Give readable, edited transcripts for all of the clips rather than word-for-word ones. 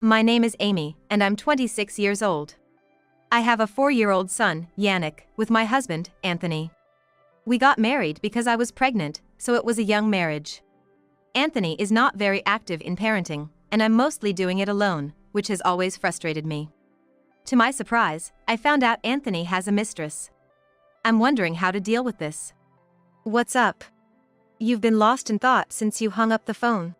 My name is Amy, and I'm 26 years old. I have a 4-year-old son, Yannick, with my husband, Anthony. We got married because I was pregnant, so it was a young marriage. Anthony is not very active in parenting, and I'm mostly doing it alone, which has always frustrated me. To my surprise, I found out Anthony has a mistress. I'm wondering how to deal with this. What's up? You've been lost in thought since you hung up the phone.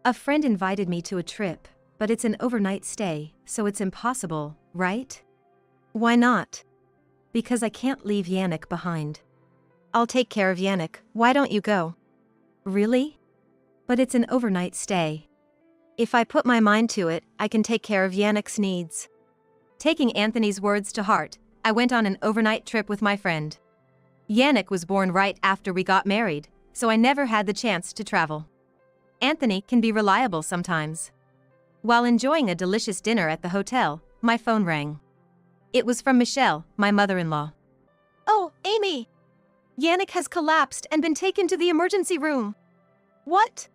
A friend invited me to a trip, but it's an overnight stay, so it's impossible, right? Why not? Because I can't leave Yannick behind. I'll take care of Yannick. Why don't you go? Really? But it's an overnight stay. If I put my mind to it, I can take care of Yannick's needs. Taking Anthony's words to heart, I went on an overnight trip with my friend. Yannick was born right after we got married, so I never had the chance to travel. Anthony can be reliable sometimes. While enjoying a delicious dinner at the hotel, my phone rang. It was from Michelle, my mother-in-law. Oh, Amy! Yannick has collapsed and been taken to the emergency room. What?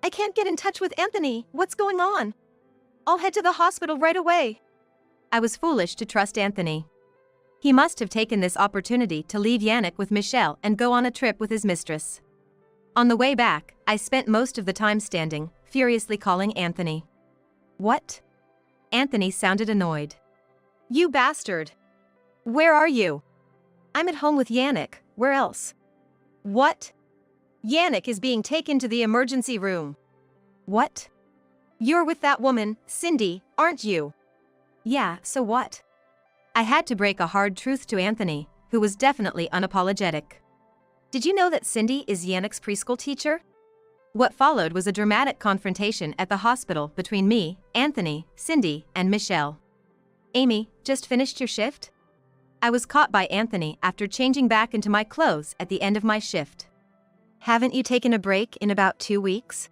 I can't get in touch with Anthony. What's going on? I'll head to the hospital right away. I was foolish to trust Anthony. He must have taken this opportunity to leave Yannick with Michelle and go on a trip with his mistress. On the way back, I spent most of the time standing, furiously calling Anthony. What? Anthony sounded annoyed. You bastard! Where are you? I'm at home with Yannick. Where else? What? Yannick is being taken to the emergency room. What? You're with that woman, Cindy, aren't you? Yeah, so what? I had to break a hard truth to Anthony, who was definitely unapologetic. Did you know that Cindy is Yannick's preschool teacher? What followed was a dramatic confrontation at the hospital between me, Anthony, Cindy, and Michelle. Amy, just finished your shift? I was caught by Anthony after changing back into my clothes at the end of my shift. Haven't you taken a break in about 2 weeks?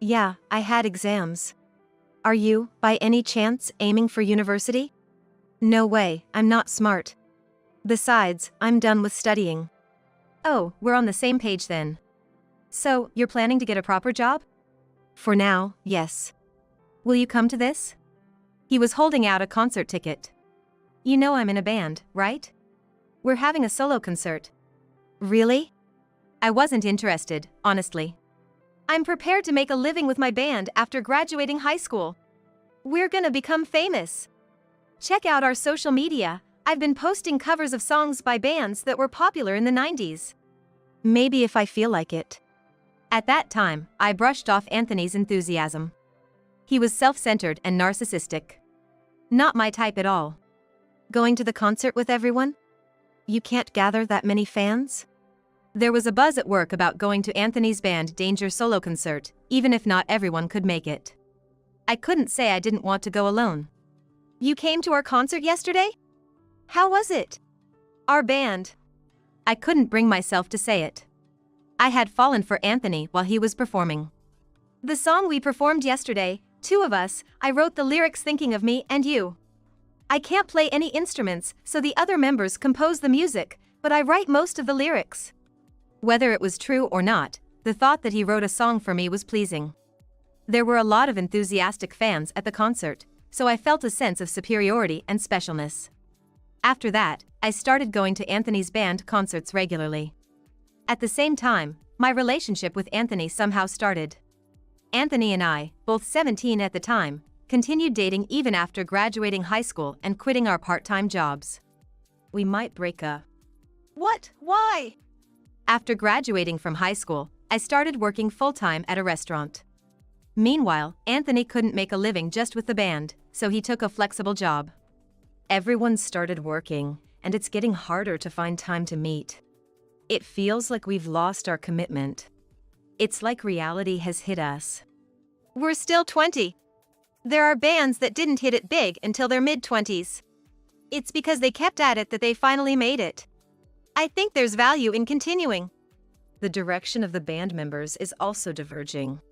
Yeah, I had exams. Are you, by any chance, aiming for university? No way, I'm not smart. Besides, I'm done with studying. Oh, we're on the same page then. So, you're planning to get a proper job? For now, yes. Will you come to this? He was holding out a concert ticket. You know I'm in a band, right? We're having a solo concert. Really? I wasn't interested, honestly. I'm prepared to make a living with my band after graduating high school. We're gonna become famous. Check out our social media. I've been posting covers of songs by bands that were popular in the 90s. Maybe if I feel like it. At that time, I brushed off Anthony's enthusiasm. He was self-centered and narcissistic. Not my type at all. Going to the concert with everyone? You can't gather that many fans? There was a buzz at work about going to Anthony's band Danger solo concert, even if not everyone could make it. I couldn't say I didn't want to go alone. You came to our concert yesterday? How was it? Our band. I couldn't bring myself to say it. I had fallen for Anthony while he was performing. The song we performed yesterday, 2 of us, I wrote the lyrics thinking of me and you. I can't play any instruments, so the other members compose the music, but I write most of the lyrics. Whether it was true or not, the thought that he wrote a song for me was pleasing. There were a lot of enthusiastic fans at the concert, so I felt a sense of superiority and specialness. After that, I started going to Anthony's band concerts regularly. At the same time, my relationship with Anthony somehow started. Anthony and I, both 17 at the time, continued dating even after graduating high school and quitting our part-time jobs. We might break up. What? Why? After graduating from high school, I started working full-time at a restaurant. Meanwhile, Anthony couldn't make a living just with the band, so he took a flexible job. Everyone started working, and it's getting harder to find time to meet. It feels like we've lost our commitment. It's like reality has hit us. We're still 20. There are bands that didn't hit it big until their mid-20s. It's because they kept at it that they finally made it. I think there's value in continuing. The direction of the band members is also diverging.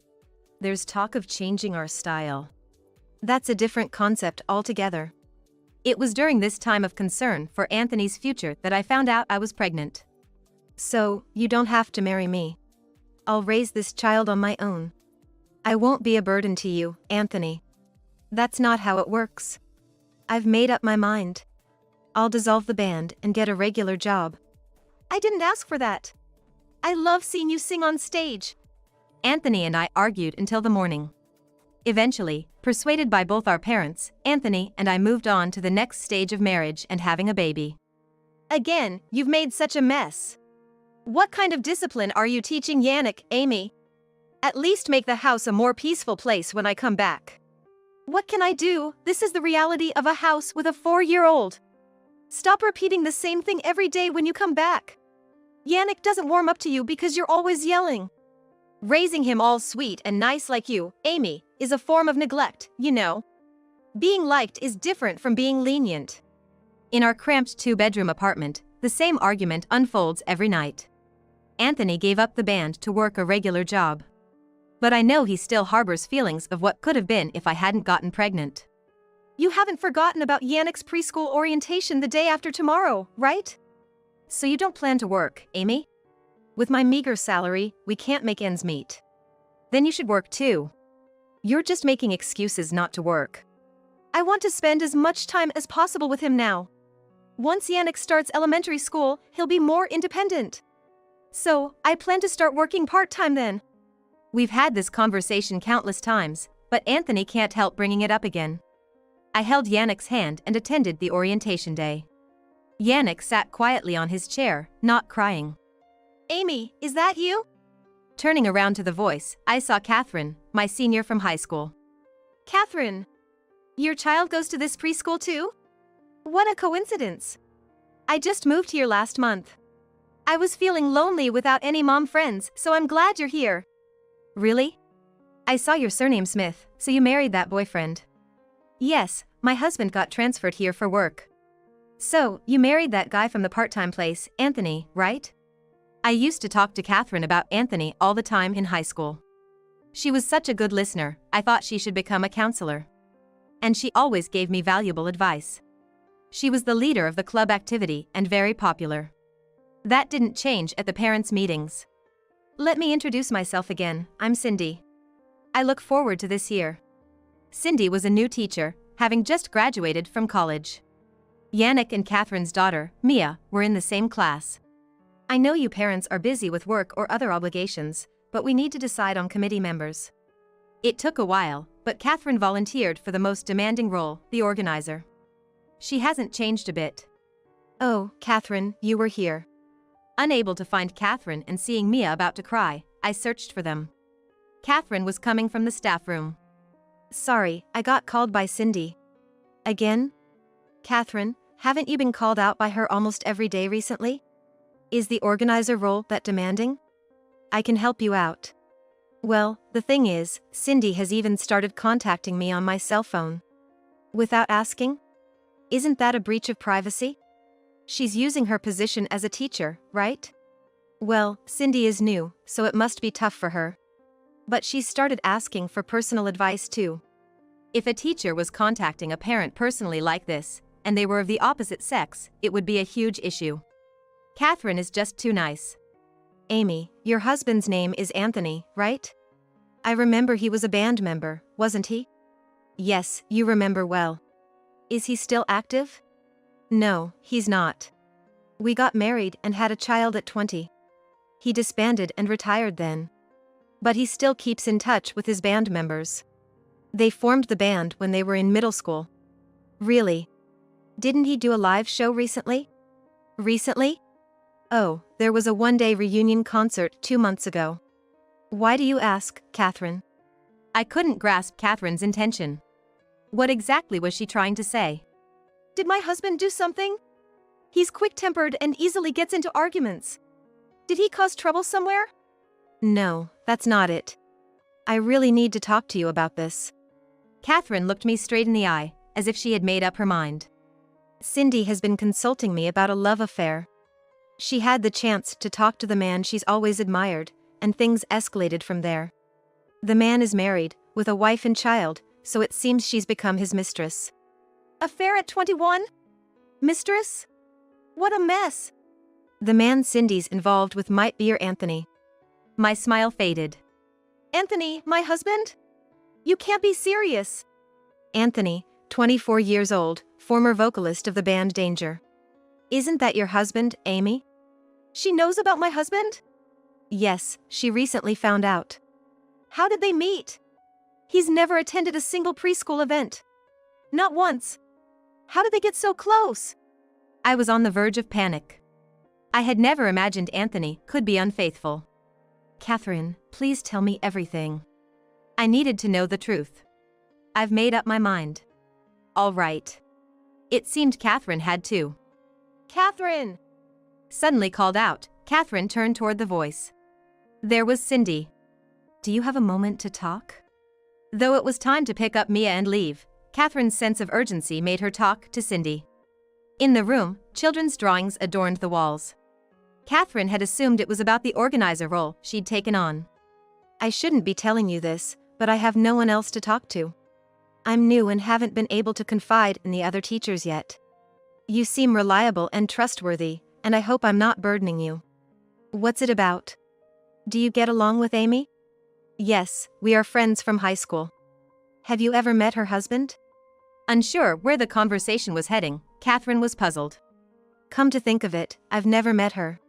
There's talk of changing our style. That's a different concept altogether. It was during this time of concern for Anthony's future that I found out I was pregnant. So, you don't have to marry me. I'll raise this child on my own. I won't be a burden to you, Anthony. That's not how it works. I've made up my mind. I'll dissolve the band and get a regular job. I didn't ask for that. I love seeing you sing on stage. Anthony and I argued until the morning. Eventually, persuaded by both our parents, Anthony and I moved on to the next stage of marriage and having a baby. Again, you've made such a mess. What kind of discipline are you teaching Yannick, Amy? At least make the house a more peaceful place when I come back. What can I do? This is the reality of a house with a 4-year-old. Stop repeating the same thing every day when you come back. Yannick doesn't warm up to you because you're always yelling. Raising him all sweet and nice like you, Amy, is a form of neglect, you know. Being liked is different from being lenient. In our cramped 2-bedroom apartment, the same argument unfolds every night. Anthony gave up the band to work a regular job. But I know he still harbors feelings of what could have been if I hadn't gotten pregnant. You haven't forgotten about Yannick's preschool orientation the day after tomorrow, right? So you don't plan to work, Amy? With my meager salary, we can't make ends meet. Then you should work too. You're just making excuses not to work. I want to spend as much time as possible with him now. Once Yannick starts elementary school, he'll be more independent. So, I plan to start working part-time then. We've had this conversation countless times, but Anthony can't help bringing it up again. I held Yannick's hand and attended the orientation day. Yannick sat quietly on his chair, not crying. Amy, is that you? Turning around to the voice, I saw Catherine, my senior from high school. Catherine, your child goes to this preschool too? What a coincidence. I just moved here last month. I was feeling lonely without any mom friends, so I'm glad you're here. Really? I saw your surname Smith, so you married that boyfriend. Yes, my husband got transferred here for work. So, you married that guy from the part-time place, Anthony, right? I used to talk to Catherine about Anthony all the time in high school. She was such a good listener, I thought she should become a counselor. And she always gave me valuable advice. She was the leader of the club activity and very popular. That didn't change at the parents' meetings. Let me introduce myself again, I'm Cindy. I look forward to this year. Cindy was a new teacher, having just graduated from college. Yannick and Catherine's daughter, Mia, were in the same class. I know you parents are busy with work or other obligations, but we need to decide on committee members. It took a while, but Catherine volunteered for the most demanding role, the organizer. She hasn't changed a bit. Oh, Catherine, you were here. Unable to find Catherine and seeing Mia about to cry, I searched for them. Catherine was coming from the staff room. Sorry, I got called by Cindy. Again? Catherine, haven't you been called out by her almost every day recently? Is the organizer role that demanding? I can help you out. Well, the thing is, Cindy has even started contacting me on my cell phone. Without asking? Isn't that a breach of privacy? She's using her position as a teacher, right? Well, Cindy is new, so it must be tough for her. But she's started asking for personal advice too. If a teacher was contacting a parent personally like this, and they were of the opposite sex, it would be a huge issue. Catherine is just too nice. Amy, your husband's name is Anthony, right? I remember he was a band member, wasn't he? Yes, you remember well. Is he still active? No, he's not. We got married and had a child at 20. He disbanded and retired then. But he still keeps in touch with his band members. They formed the band when they were in middle school. Really? Didn't he do a live show recently? Recently? Oh, there was a one-day reunion concert 2 months ago. Why do you ask, Catherine? I couldn't grasp Catherine's intention. What exactly was she trying to say? Did my husband do something? He's quick-tempered and easily gets into arguments. Did he cause trouble somewhere? No, that's not it. I really need to talk to you about this. Catherine looked me straight in the eye, as if she had made up her mind. Cindy has been consulting me about a love affair. She had the chance to talk to the man she's always admired, and things escalated from there. The man is married, with a wife and child, so it seems she's become his mistress. Affair at 21? Mistress? What a mess! The man Cindy's involved with might be your Anthony. My smile faded. Anthony, my husband? You can't be serious. Anthony, 24 years old, former vocalist of the band Danger. Isn't that your husband, Amy? She knows about my husband? Yes, she recently found out. How did they meet? He's never attended a single preschool event. Not once. How did they get so close? I was on the verge of panic. I had never imagined Anthony could be unfaithful. Catherine, please tell me everything. I needed to know the truth. I've made up my mind. All right. It seemed Catherine had too. Catherine! Suddenly called out, Catherine turned toward the voice. There was Cindy. Do you have a moment to talk? Though it was time to pick up Mia and leave, Catherine's sense of urgency made her talk to Cindy. In the room, children's drawings adorned the walls. Catherine had assumed it was about the organizer role she'd taken on. I shouldn't be telling you this, but I have no one else to talk to. I'm new and haven't been able to confide in the other teachers yet. You seem reliable and trustworthy, and I hope I'm not burdening you. What's it about? Do you get along with Amy? Yes, we are friends from high school. Have you ever met her husband? Unsure where the conversation was heading, Catherine was puzzled. Come to think of it, I've never met her.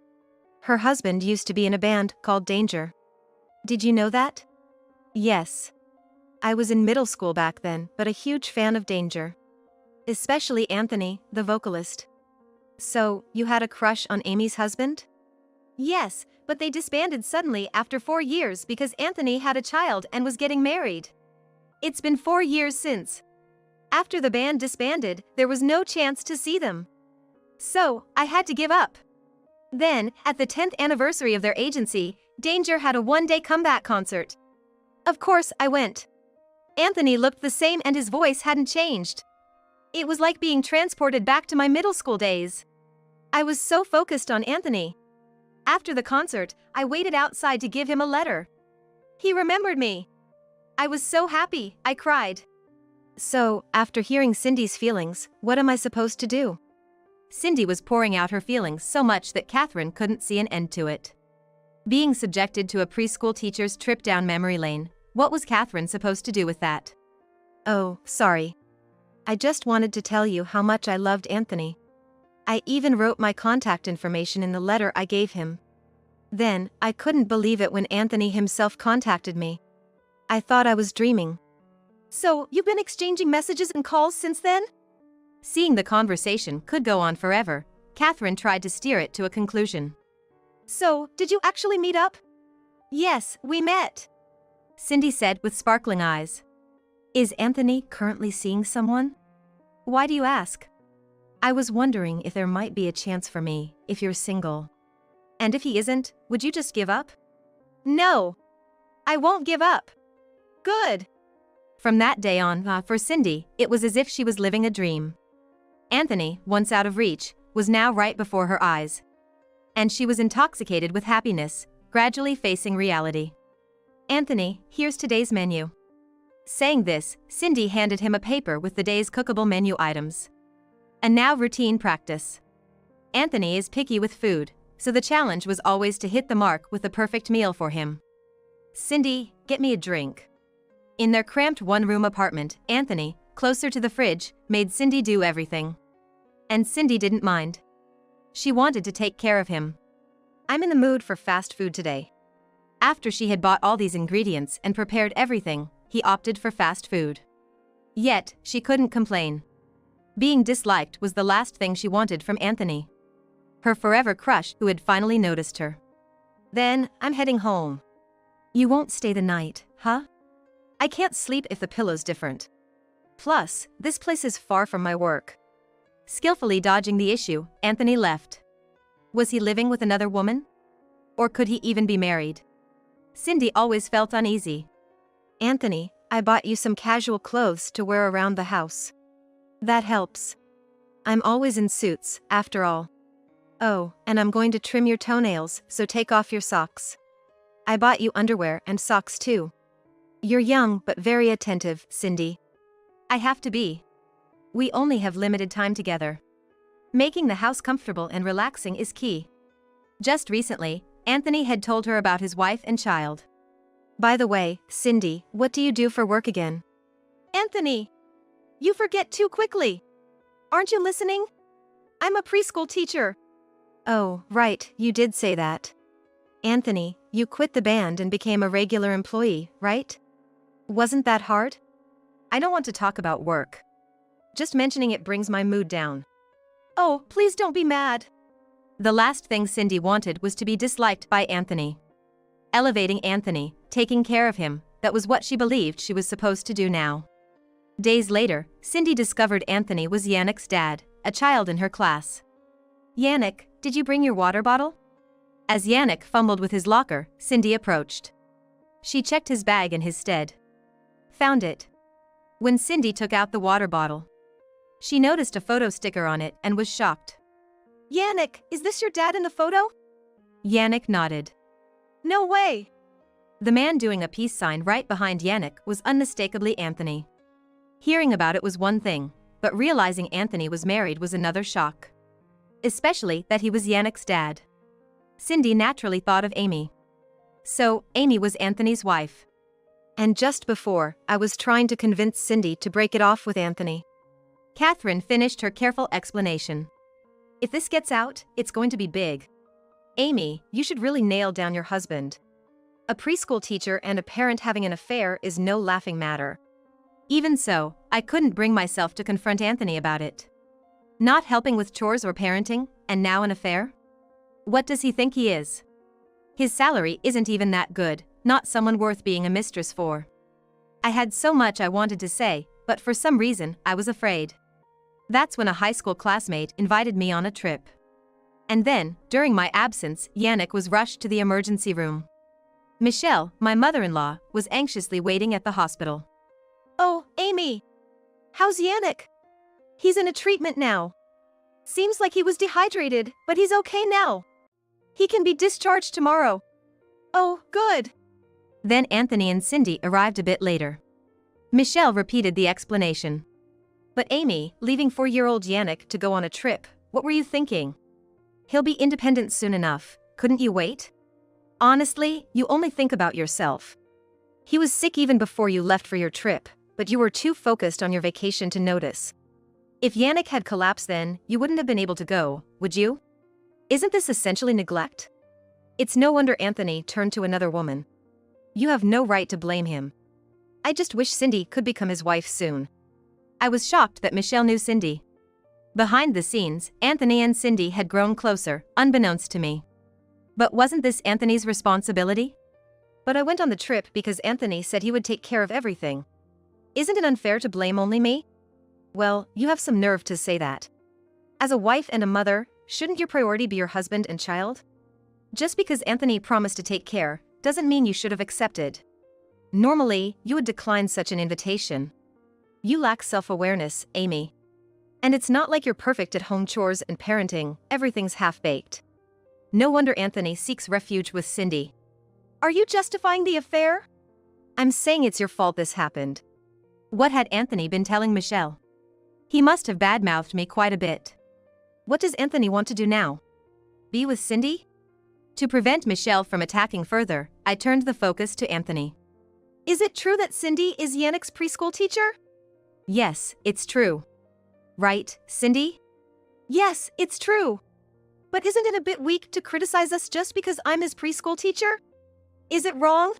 Her husband used to be in a band called Danger. Did you know that? Yes. I was in middle school back then, but a huge fan of Danger. Especially Anthony, the vocalist. So, you had a crush on Amy's husband? Yes, but they disbanded suddenly after 4 years because Anthony had a child and was getting married. It's been 4 years since. After the band disbanded, there was no chance to see them. So, I had to give up. Then, at the 10th anniversary of their agency, Danger had a one-day comeback concert. Of course, I went. Anthony looked the same and his voice hadn't changed. It was like being transported back to my middle school days. I was so focused on Anthony. After the concert, I waited outside to give him a letter. He remembered me. I was so happy, I cried. So, after hearing Cindy's feelings, what am I supposed to do? Cindy was pouring out her feelings so much that Catherine couldn't see an end to it. Being subjected to a preschool teacher's trip down memory lane, what was Catherine supposed to do with that? Oh, sorry. I just wanted to tell you how much I loved Anthony. I even wrote my contact information in the letter I gave him. Then, I couldn't believe it when Anthony himself contacted me. I thought I was dreaming. So, you've been exchanging messages and calls since then? Seeing the conversation could go on forever, Catherine tried to steer it to a conclusion. So, did you actually meet up? Yes, we met. Cindy said with sparkling eyes. Is Anthony currently seeing someone? Why do you ask? I was wondering if there might be a chance for me, if you're single. And if he isn't, would you just give up? No. I won't give up. Good. From that day on, for Cindy, it was as if she was living a dream. Anthony, once out of reach, was now right before her eyes. And she was intoxicated with happiness, gradually facing reality. Anthony, here's today's menu. Saying this, Cindy handed him a paper with the day's cookable menu items. And now routine practice. Anthony is picky with food, so the challenge was always to hit the mark with the perfect meal for him. Cindy, get me a drink. In their cramped one-room apartment, Anthony, closer to the fridge, made Cindy do everything. And Cindy didn't mind. She wanted to take care of him. I'm in the mood for fast food today. After she had bought all these ingredients and prepared everything, he opted for fast food. Yet, she couldn't complain. Being disliked was the last thing she wanted from Anthony. Her forever crush who had finally noticed her. Then, I'm heading home. You won't stay the night, huh? I can't sleep if the pillow's different. Plus, this place is far from my work. Skillfully dodging the issue, Anthony left. Was he living with another woman? Or could he even be married? Cindy always felt uneasy. Anthony, I bought you some casual clothes to wear around the house. That helps. I'm always in suits, after all. Oh, and I'm going to trim your toenails, so take off your socks. I bought you underwear and socks too. You're young but very attentive, Cindy. I have to be. We only have limited time together. Making the house comfortable and relaxing is key. Just recently, Anthony had told her about his wife and child. By the way, Cindy, what do you do for work again? Anthony! you forget too quickly. Aren't you listening? I'm a preschool teacher. Oh, right, you did say that. Anthony, you quit the band and became a regular employee, right? Wasn't that hard? I don't want to talk about work. Just mentioning it brings my mood down. Oh, please don't be mad. The last thing Cindy wanted was to be disliked by Anthony. Elevating Anthony, taking care of him, that was what she believed she was supposed to do now. Days later, Cindy discovered Anthony was Yannick's dad, a child in her class. Yannick, did you bring your water bottle? As Yannick fumbled with his locker, Cindy approached. She checked his bag in his stead. Found it. When Cindy took out the water bottle, she noticed a photo sticker on it and was shocked. Yannick, is this your dad in the photo? Yannick nodded. No way. The man doing a peace sign right behind Yannick was unmistakably Anthony. Hearing about it was one thing, but realizing Anthony was married was another shock. Especially that he was Yannick's dad. Cindy naturally thought of Amy. So, Amy was Anthony's wife. And just before, I was trying to convince Cindy to break it off with Anthony. Catherine finished her careful explanation. If this gets out, it's going to be big. Amy, you should really nail down your husband. A preschool teacher and a parent having an affair is no laughing matter. Even so, I couldn't bring myself to confront Anthony about it. Not helping with chores or parenting, and now an affair? What does he think he is? His salary isn't even that good, not someone worth being a mistress for. I had so much I wanted to say, but for some reason, I was afraid. That's when a high school classmate invited me on a trip. And then, during my absence, Yannick was rushed to the emergency room. Michelle, my mother-in-law, was anxiously waiting at the hospital. Oh, Amy. How's Yannick? He's in a treatment now. Seems like he was dehydrated, but he's okay now. He can be discharged tomorrow. Oh, good. Then Anthony and Cindy arrived a bit later. Michelle repeated the explanation. But Amy, leaving 4-year-old Yannick to go on a trip, what were you thinking? He'll be independent soon enough, couldn't you wait? Honestly, you only think about yourself. He was sick even before you left for your trip, but you were too focused on your vacation to notice. If Yannick had collapsed then, you wouldn't have been able to go, would you? Isn't this essentially neglect? It's no wonder Anthony turned to another woman. You have no right to blame him. I just wish Cindy could become his wife soon. I was shocked that Michelle knew Cindy. Behind the scenes, Anthony and Cindy had grown closer, unbeknownst to me. But wasn't this Anthony's responsibility? But I went on the trip because Anthony said he would take care of everything. Isn't it unfair to blame only me? Well, you have some nerve to say that. As a wife and a mother, shouldn't your priority be your husband and child? Just because Anthony promised to take care, doesn't mean you should have accepted. Normally, you would decline such an invitation. You lack self-awareness, Amy. And it's not like you're perfect at home chores and parenting, everything's half-baked. No wonder Anthony seeks refuge with Cindy. Are you justifying the affair? I'm saying it's your fault this happened. What had Anthony been telling Michelle? He must have badmouthed me quite a bit. What does Anthony want to do now? Be with Cindy? To prevent Michelle from attacking further, I turned the focus to Anthony. Is it true that Cindy is Yannick's preschool teacher? Yes, it's true. Right, Cindy? Yes, it's true. But isn't it a bit weak to criticize us just because I'm his preschool teacher? Is it wrong?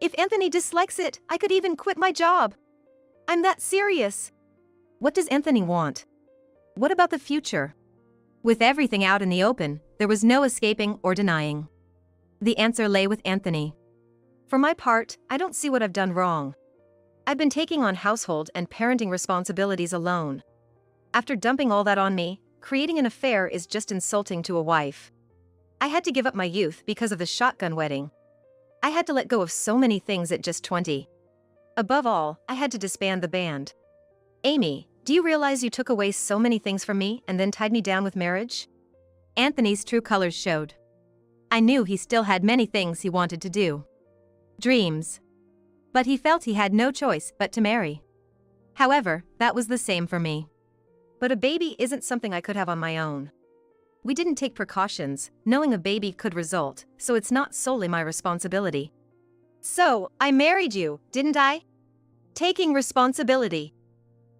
If Anthony dislikes it, I could even quit my job. I'm that serious. What does Anthony want? What about the future? With everything out in the open, there was no escaping or denying. The answer lay with Anthony. For my part, I don't see what I've done wrong. I've been taking on household and parenting responsibilities alone. After dumping all that on me, creating an affair is just insulting to a wife. I had to give up my youth because of the shotgun wedding. I had to let go of so many things at just 20. Above all, I had to disband the band. Amy, do you realize you took away so many things from me and then tied me down with marriage? Anthony's true colors showed. I knew he still had many things he wanted to do. Dreams. But he felt he had no choice but to marry. However, that was the same for me. But a baby isn't something I could have on my own. We didn't take precautions, knowing a baby could result, so it's not solely my responsibility. So, I married you, didn't I? Taking responsibility.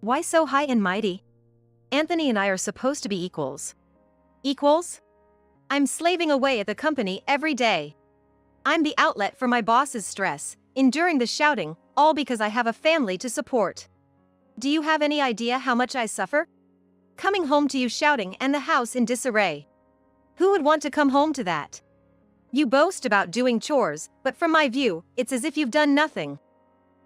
Why so high and mighty? Anthony and I are supposed to be equals. Equals? I'm slaving away at the company every day. I'm the outlet for my boss's stress, enduring the shouting, all because I have a family to support. Do you have any idea how much I suffer? Coming home to you shouting and the house in disarray. Who would want to come home to that? You boast about doing chores, but from my view, it's as if you've done nothing.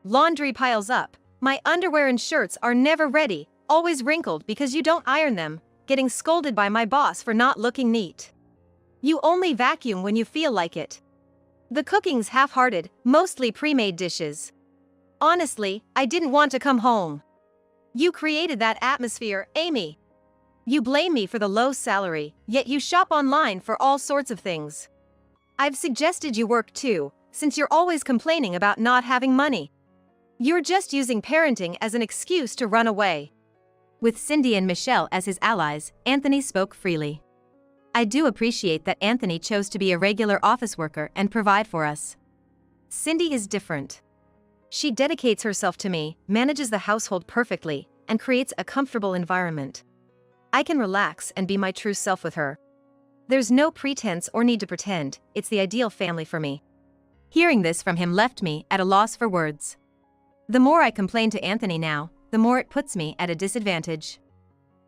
Laundry piles up, my underwear and shirts are never ready, always wrinkled because you don't iron them, getting scolded by my boss for not looking neat. You only vacuum when you feel like it. The cooking's half-hearted, mostly pre-made dishes. Honestly, I didn't want to come home. You created that atmosphere, Amy. You blame me for the low salary, yet you shop online for all sorts of things. I've suggested you work too, since you're always complaining about not having money. You're just using parenting as an excuse to run away. With Cindy and Michelle as his allies, Anthony spoke freely. I do appreciate that Anthony chose to be a regular office worker and provide for us. Cindy is different. She dedicates herself to me, manages the household perfectly, and creates a comfortable environment. I can relax and be my true self with her. There's no pretense or need to pretend, it's the ideal family for me. Hearing this from him left me at a loss for words. The more I complain to Anthony now, the more it puts me at a disadvantage.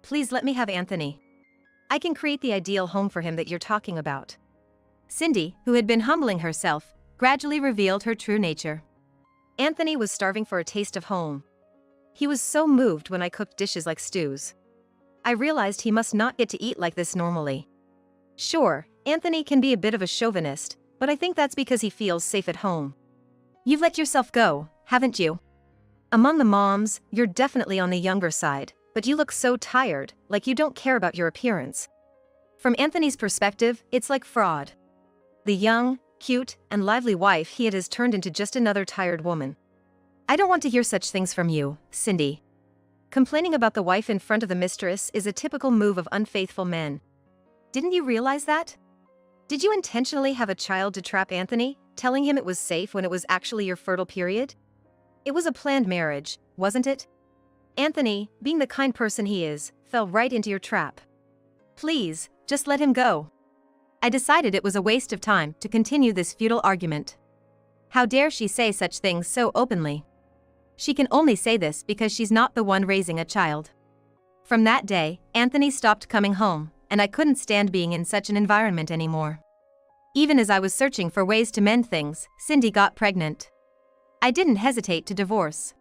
Please let me have Anthony. I can create the ideal home for him that you're talking about. Cindy, who had been humbling herself, gradually revealed her true nature. Anthony was starving for a taste of home. He was so moved when I cooked dishes like stews. I realized he must not get to eat like this normally. Sure, Anthony can be a bit of a chauvinist, but I think that's because he feels safe at home. You've let yourself go, haven't you? Among the moms, you're definitely on the younger side, but you look so tired, like you don't care about your appearance. From Anthony's perspective, it's like fraud. The young, cute, and lively wife he had has turned into just another tired woman. I don't want to hear such things from you, Cindy. Complaining about the wife in front of the mistress is a typical move of unfaithful men. Didn't you realize that? Did you intentionally have a child to trap Anthony, telling him it was safe when it was actually your fertile period? It was a planned marriage, wasn't it? Anthony, being the kind person he is, fell right into your trap. Please, just let him go. I decided it was a waste of time to continue this futile argument. How dare she say such things so openly? She can only say this because she's not the one raising a child. From that day, Anthony stopped coming home, and I couldn't stand being in such an environment anymore. Even as I was searching for ways to mend things, Cindy got pregnant. I didn't hesitate to divorce.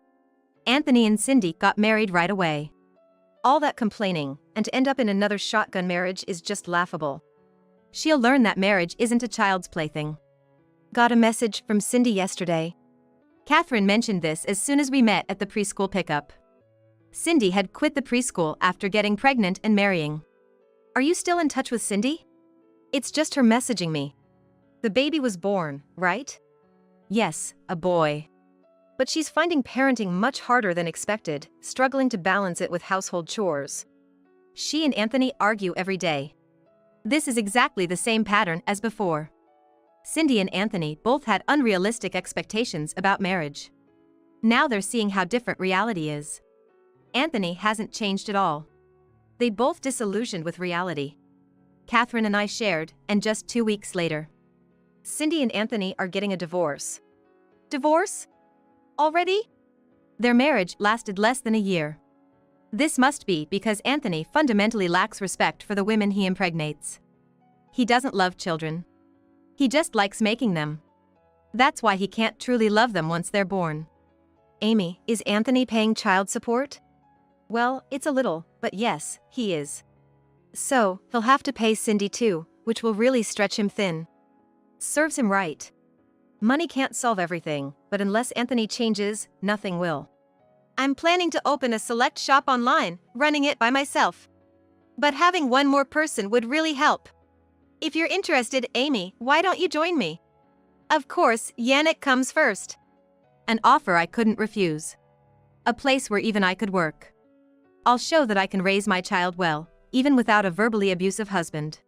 Anthony and Cindy got married right away. All that complaining, and to end up in another shotgun marriage is just laughable. She'll learn that marriage isn't a child's plaything. Got a message from Cindy yesterday. Catherine mentioned this as soon as we met at the preschool pickup. Cindy had quit the preschool after getting pregnant and marrying. Are you still in touch with Cindy? It's just her messaging me. The baby was born, right? Yes, a boy. But she's finding parenting much harder than expected, struggling to balance it with household chores. She and Anthony argue every day. This is exactly the same pattern as before. Cindy and Anthony both had unrealistic expectations about marriage. Now they're seeing how different reality is. Anthony hasn't changed at all. They both disillusioned with reality. Catherine and I shared, and just 2 weeks later, Cindy and Anthony are getting a divorce. Divorce? Already? Their marriage lasted less than a year. This must be because Anthony fundamentally lacks respect for the women he impregnates. He doesn't love children. He just likes making them. That's why he can't truly love them once they're born. Amy, is Anthony paying child support? Well, it's a little, but yes, he is. So, he'll have to pay Cindy too, which will really stretch him thin. Serves him right. Money can't solve everything, but unless Anthony changes, nothing will. I'm planning to open a select shop online, running it by myself. But having one more person would really help. If you're interested, Amy, why don't you join me? Of course, Yannick comes first. An offer I couldn't refuse. A place where even I could work. I'll show that I can raise my child well, even without a verbally abusive husband.